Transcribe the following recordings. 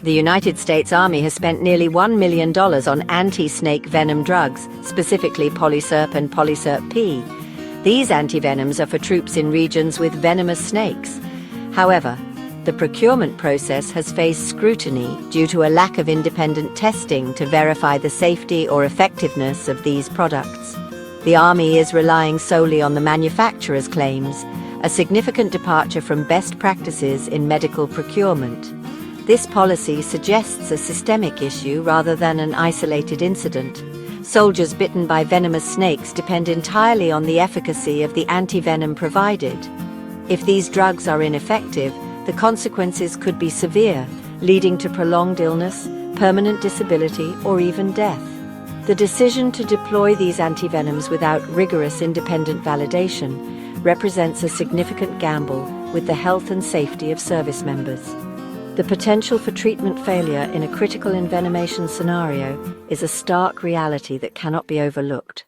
The United States Army has spent nearly $1 million on anti-snake venom drugs, specifically Polyserp and Polyserp P. These antivenoms are for troops in regions with venomous snakes. However, the procurement process has faced scrutiny due to a lack of independent testing to verify the safety or effectiveness of these products. The Army is relying solely on the manufacturer's claims, a significant departure from best practices in medical procurement. This policy suggests a systemic issue rather than an isolated incident. Soldiers bitten by venomous snakes depend entirely on the efficacy of the antivenom provided. If these drugs are ineffective, the consequences could be severe, leading to prolonged illness, permanent disability, or even death. The decision to deploy these antivenoms without rigorous independent validation represents a significant gamble with the health and safety of service members. The potential for treatment failure in a critical envenomation scenario is a stark reality that cannot be overlooked.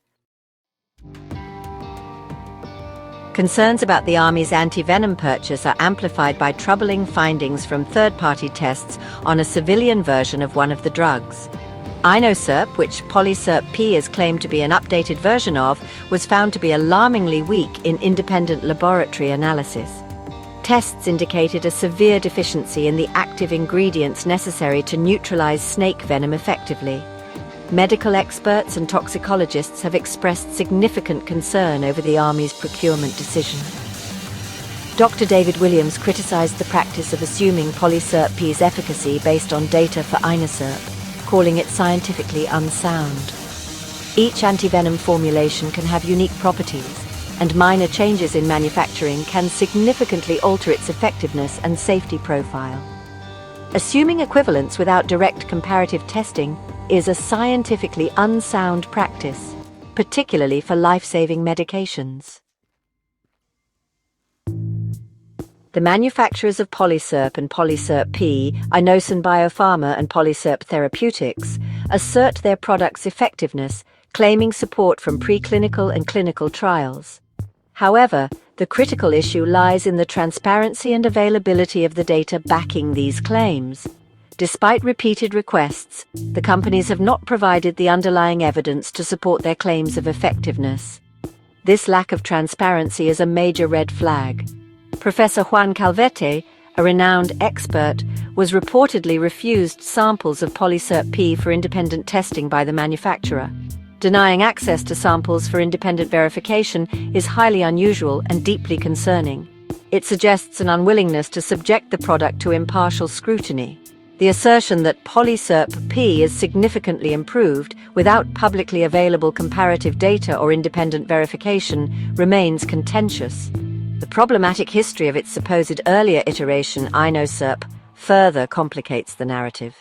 Concerns about the Army's antivenom purchase are amplified by troubling findings from third-party tests on a civilian version of one of the drugs. Inoserp, which Polyserp P is claimed to be an updated version of, was found to be alarmingly weak in independent laboratory analysis. Tests indicated a severe deficiency in the active ingredients necessary to neutralize snake venom effectively. Medical experts and toxicologists have expressed significant concern over the Army's procurement decision. Dr. David Williams criticized the practice of assuming Polyserp P's efficacy based on data for Inoserp, calling it scientifically unsound. Each antivenom formulation can have unique properties, and minor changes in manufacturing can significantly alter its effectiveness and safety profile. Assuming equivalence without direct comparative testing is a scientifically unsound practice, particularly for life-saving medications. The manufacturers of Polyserp and Polyserp P, Inosan Biopharma and Polyserp Therapeutics, assert their products' effectiveness, claiming support from preclinical and clinical trials. However, the critical issue lies in the transparency and availability of the data backing these claims. Despite repeated requests, the companies have not provided the underlying evidence to support their claims of effectiveness. This lack of transparency is a major red flag. Professor Juan Calvete, a renowned expert, was reportedly refused samples of Polyserp P for independent testing by the manufacturer. Denying access to samples for independent verification is highly unusual and deeply concerning. It suggests an unwillingness to subject the product to impartial scrutiny. The assertion that Polyserp P is significantly improved without publicly available comparative data or independent verification remains contentious. The problematic history of its supposed earlier iteration, Inoserp, further complicates the narrative.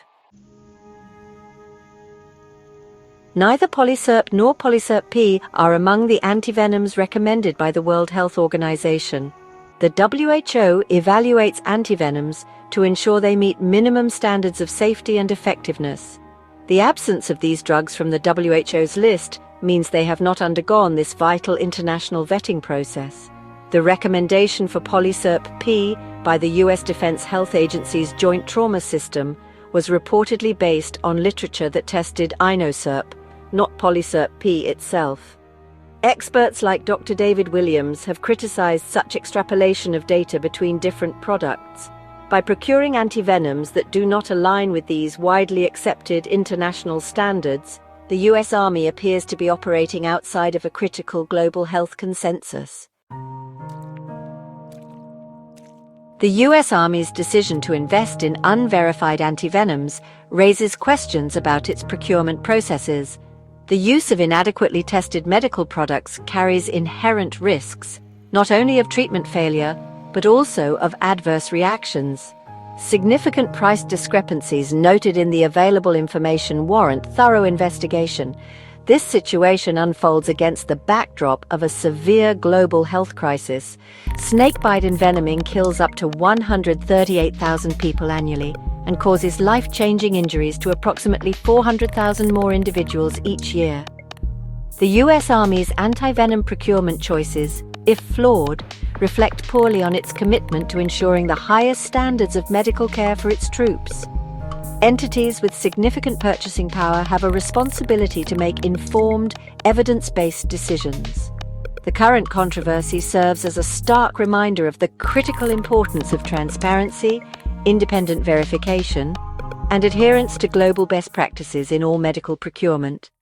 Neither Polyserp nor Polyserp P are among the antivenoms recommended by the World Health Organization. The WHO evaluates antivenoms to ensure they meet minimum standards of safety and effectiveness. The absence of these drugs from the WHO's list means they have not undergone this vital international vetting process. The recommendation for Polyserp P by the U.S. Defense Health Agency's Joint Trauma System was reportedly based on literature that tested Inoserp, not Polyserp P itself. Experts like Dr. David Williams have criticized such extrapolation of data between different products. By procuring antivenoms that do not align with these widely accepted international standards, the U.S. Army appears to be operating outside of a critical global health consensus. The U.S. Army's decision to invest in unverified antivenoms raises questions about its procurement processes. The use of inadequately tested medical products carries inherent risks, not only of treatment failure, but also of adverse reactions. Significant price discrepancies noted in the available information warrant thorough investigation. This situation unfolds against the backdrop of a severe global health crisis. Snakebite envenoming kills up to 138,000 people annually and causes life-changing injuries to approximately 400,000 more individuals each year. The U.S. Army's antivenom procurement choices, if flawed, reflect poorly on its commitment to ensuring the highest standards of medical care for its troops. Entities with significant purchasing power have a responsibility to make informed, evidence-based decisions. The current controversy serves as a stark reminder of the critical importance of transparency, independent verification, and adherence to global best practices in all medical procurement.